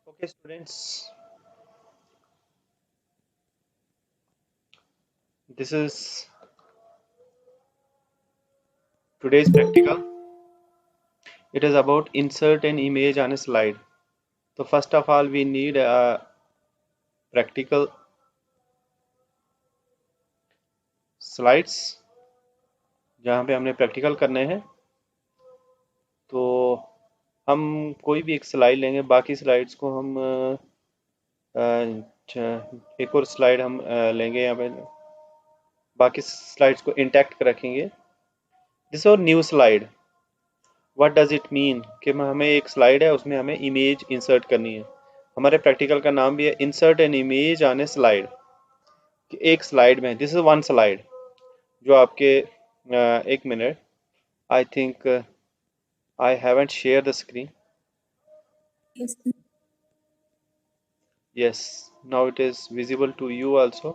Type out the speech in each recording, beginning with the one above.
Okay, students, this is today's practical. It is about insert an image on a slide. So first of all, we need a practical slides जहाँ पे हमने practical करने हैं। तो हम कोई भी एक स्लाइड लेंगे, बाकी स्लाइड्स को हम एक और स्लाइड हम लेंगे यहाँ पे, बाकी स्लाइड्स को इंटैक्ट रखेंगे। दिस और new slide, what does it mean कि हमें एक स्लाइड है, उसमें हमें इमेज इंसर्ट करनी है। हमारे प्रैक्टिकल का नाम भी है insert an image on a slide. एक स्लाइड में, दिस इज वन स्लाइड जो आपके एक minute, I think I haven't share the screen. Yes. Yes, now it is visible to you also.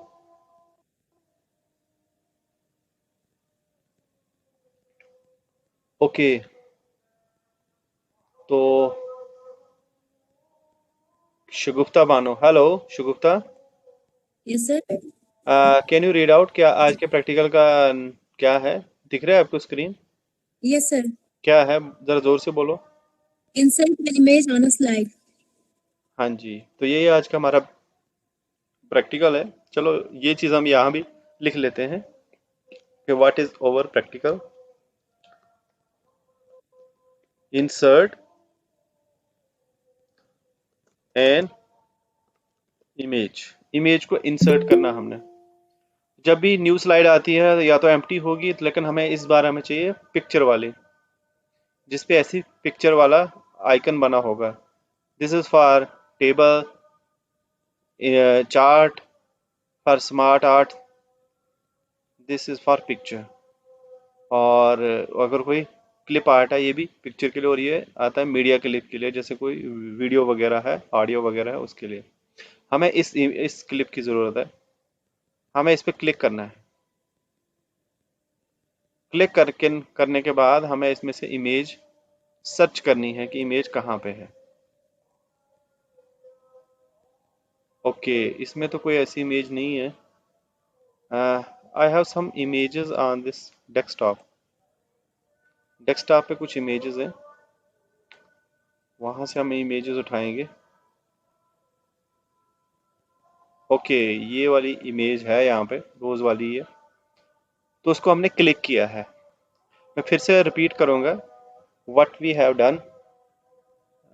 Okay, तो Shagufta Bano, hello Shagufta, Yes, sir. Can you read out, क्या आज के practical का क्या है? दिख रहा है आपको स्क्रीन? Yes, sir. क्या है, जरा जोर से बोलो। Insert the image on a slide. हाँ जी, तो यही आज का हमारा प्रैक्टिकल है। चलो ये चीज़ हम यहाँ भी लिख लेते हैं कि what is over practical. Insert an image, image को इंसर्ट करना हमने। जब भी न्यू स्लाइड आती है या तो एम्प्टी होगी, लेकिन हमें इस बार हमें चाहिए पिक्चर वाली, जिसपे ऐसी पिक्चर वाला आइकन बना होगा। This is for table, chart, for smart art, this is for picture. और अगर कोई क्लिप आर्ट है, ये भी पिक्चर के लिए, और ये आता है मीडिया क्लिप के लिए, जैसे कोई वीडियो वगैरह है, ऑडियो वगैरह है, उसके लिए हमें इस क्लिप की ज़रूरत है। हमें इस पर क्लिक करना है। क्लिक करके करने के बाद हमें इसमें से इमेज सर्च करनी है कि इमेज कहाँ पे है। ओके, इसमें तो कोई ऐसी इमेज नहीं है। I have some images on this desktop. Desktop पे कुछ इमेजेस हैं, वहाँ से हम इमेजेस उठाएंगे। ओके, ये वाली इमेज है यहाँ पे, रोज वाली है, तो उसको हमने क्लिक किया है। मैं फिर से रिपीट करूँगा what we have done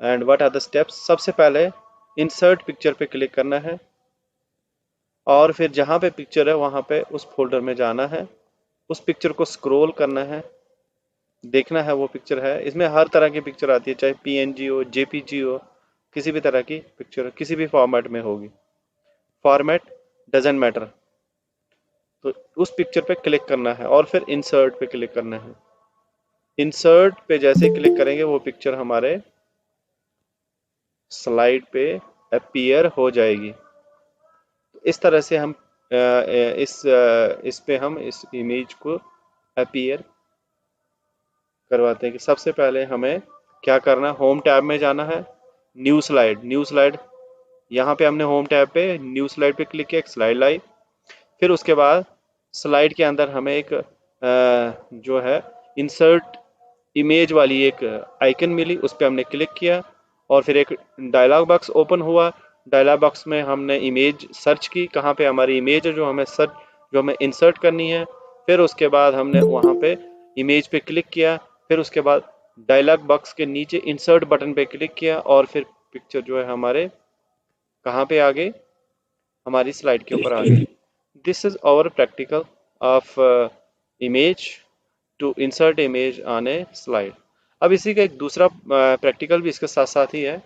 and what are the steps. सबसे पहले इंसर्ट पिक्चर पे क्लिक करना है, और फिर जहाँ पे पिक्चर है वहाँ पे उस फोल्डर में जाना है, उस पिक्चर को स्क्रॉल करना है, देखना है वो पिक्चर है। इसमें हर तरह की पिक्चर आती है, चाहे पीएनजी हो, जेपीजी हो, किसी भी तरह की पिक्चर किसी भी फॉर्मेट में होगी। Format doesn't matter. तो उस पिक्चर पे क्लिक करना है और फिर इंसर्ट पे क्लिक करना है। इंसर्ट पे जैसे क्लिक करेंगे वो पिक्चर हमारे स्लाइड पे अपीयर हो जाएगी। तो इस तरह से हम इस पे हम इस इमेज को अपीयर करवाते हैं। कि सबसे पहले हमें क्या करना है, होम टैब में जाना है, न्यू स्लाइड, न्यू स्लाइड, यहाँ पे हमने होम टैब पे न्यू स्लाइड पे क्लिक किया, एक स्लाइड लाई। फिर उसके बाद स्लाइड के अंदर हमें एक जो है इंसर्ट इमेज वाली एक आइकन मिली, उस पर हमने क्लिक किया, और फिर एक डायलॉग बॉक्स ओपन हुआ। डायलॉग बॉक्स में हमने इमेज सर्च की, कहाँ पे हमारी इमेज है जो हमें इंसर्ट करनी है। फिर उसके बाद हमने वहाँ पे इमेज पे क्लिक किया, फिर उसके बाद डायलॉग बॉक्स के नीचे इंसर्ट बटन पे क्लिक किया, और फिर पिक्चर जो है हमारे कहाँ पे आ गई, हमारी स्लाइड के ऊपर आ गई। This is our practical of image to insert image on a slide. अब इसी का एक दूसरा प्रैक्टिकल भी इसके साथ साथ ही है,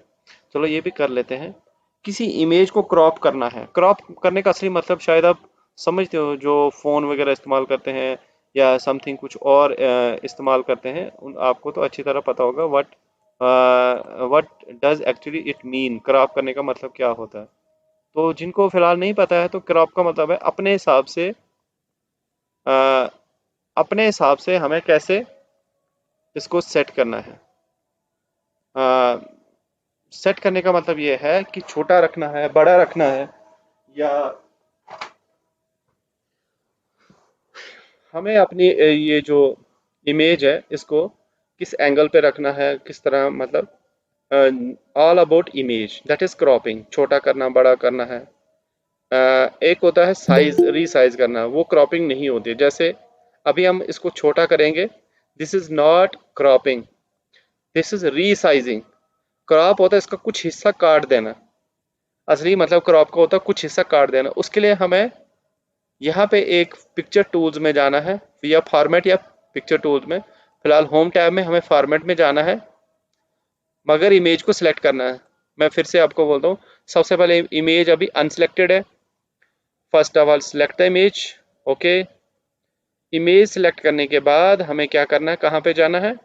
चलो ये भी कर लेते हैं। किसी इमेज को क्रॉप करना है। क्रॉप करने का असली मतलब शायद आप समझते हो, जो फ़ोन वगैरह इस्तेमाल करते हैं या समथिंग कुछ और इस्तेमाल करते हैं, उन आपको तो अच्छी तरह पता होगा what does actually it mean, crop करने का मतलब क्या होता है। तो जिनको फिलहाल नहीं पता है, तो क्रॉप का मतलब है अ, अपने हिसाब से हमें कैसे इसको सेट करना है। सेट करने का मतलब ये है कि छोटा रखना है, बड़ा रखना है, या हमें अपनी ये जो इमेज है इसको किस एंगल पे रखना है, किस तरह, मतलब all about image, that is cropping. छोटा करना, बड़ा करना है। एक होता है साइज, रीसाइज करना, वो क्रॉपिंग नहीं होती है। जैसे अभी हम इसको छोटा करेंगे, this is not cropping, this is resizing. Crop होता है इसका कुछ हिस्सा काट देना, असली मतलब क्रॉप का होता है कुछ हिस्सा काट देना। उसके लिए हमें यहाँ पे एक पिक्चर टूल्स में जाना है, या फॉर्मेट या पिक्चर टूल्स में। फिलहाल होम टैब में हमें फॉर्मेट में जाना है, मगर इमेज को सिलेक्ट करना है। मैं फिर से आपको बोलता हूँ, सबसे पहले इमेज अभी अनसिलेक्टेड है। First of all select the image. Okay, image select करने के बाद हमें क्या करना है, कहाँ पे जाना है,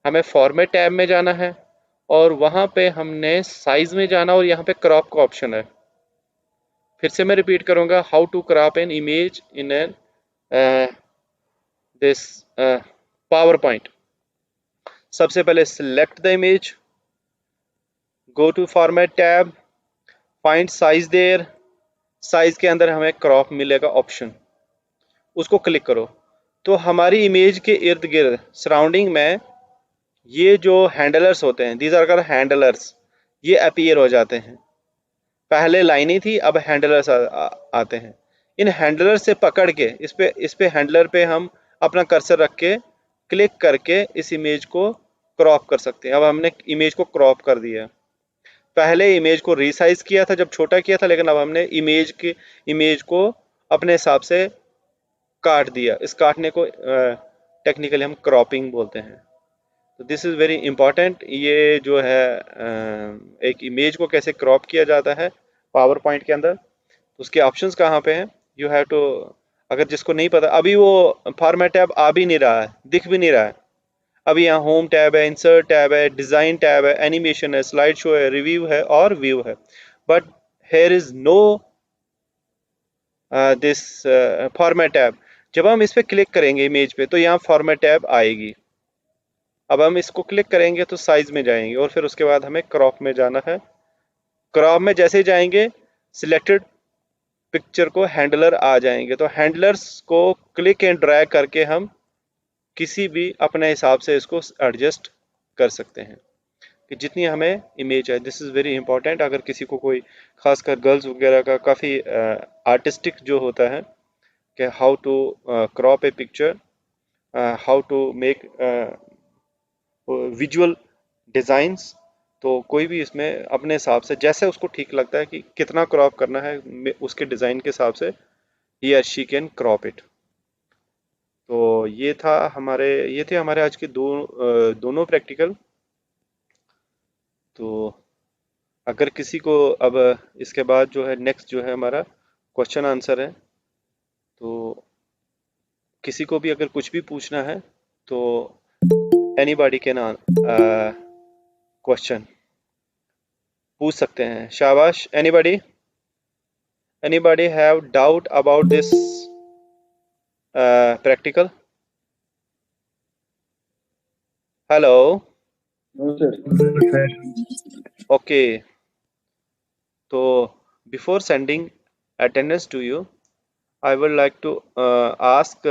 हमें फॉर्मेट टैब में जाना है, और वहाँ पे हमने साइज में जाना, और यहाँ पे क्रॉप का ऑप्शन है। फिर से मैं रिपीट करूँगा, how to crop an image in an this PowerPoint. सबसे पहले select the image, go to format tab, find size there. Size के अंदर हमें क्रॉप मिलेगा ऑप्शन, उसको क्लिक करो। तो हमारी इमेज के इर्द गिर्द सराउंडिंग में ये जो हैंडलर्स होते हैं, दीज आर कॉल्ड हैंडलर्स, ये अपीयर हो जाते हैं। पहले लाइनें थी, अब हैंडलर्स आते हैं। इन हैंडलर से पकड़ के इस पे हैंडलर पे हम अपना कर्सर रख के क्लिक करके इस इमेज को क्रॉप कर सकते हैं। अब हमने इमेज को क्रॉप कर दिया। पहले इमेज को रीसाइज किया था जब छोटा किया था, लेकिन अब हमने इमेज को अपने हिसाब से काट दिया। इस काटने को टेक्निकली हम क्रॉपिंग बोलते हैं। तो दिस इज़ वेरी इंपॉर्टेंट। ये जो है एक इमेज को कैसे क्रॉप किया जाता है पावर पॉइंट के अंदर, तो उसके ऑप्शंस कहाँ पे हैं, यू हैव टू। अगर जिसको नहीं पता, अभी वो फॉर्मेट टैब आ भी नहीं रहा है, दिख भी नहीं रहा है। अभी यहाँ होम टैब है, इंसर्ट टैब है, डिज़ाइन टैब है, एनिमेशन है, स्लाइड शो है, रिव्यू है और व्यू है। But here is no this format tab. जब हम इस पर क्लिक करेंगे इमेज पे, तो यहाँ फॉर्मेट टैब आएगी। अब हम इसको क्लिक करेंगे तो साइज में जाएंगे, और फिर उसके बाद हमें क्रॉप में जाना है। क्रॉप में जैसे ही जाएंगे, सिलेक्टेड पिक्चर को हैंडलर आ जाएंगे। तो हैंडलर्स को क्लिक एंड ड्रैग करके हम किसी भी अपने हिसाब से इसको एडजस्ट कर सकते हैं कि जितनी हमें इमेज है। This is very important. अगर किसी को कोई, खासकर गर्ल्स वगैरह का काफ़ी आर्टिस्टिक जो होता है कि how to crop a picture, how to make visual designs, तो कोई भी इसमें अपने हिसाब से जैसे उसको ठीक लगता है कि कितना क्रॉप करना है, उसके डिज़ाइन के हिसाब से ही और शी कैन क्रॉप इट। तो ये थे हमारे आज के दोनों प्रैक्टिकल। तो अगर किसी को अब इसके बाद जो है नेक्स्ट जो है हमारा क्वेश्चन आंसर है, तो किसी को भी अगर कुछ भी पूछना है तो एनीबॉडी कैन क्वेश्चन पूछ सकते हैं। शाबाश। Anybody have doubt about this practical? Hello. No, sir. Okay, तो before sending attendance to you, I would like to ask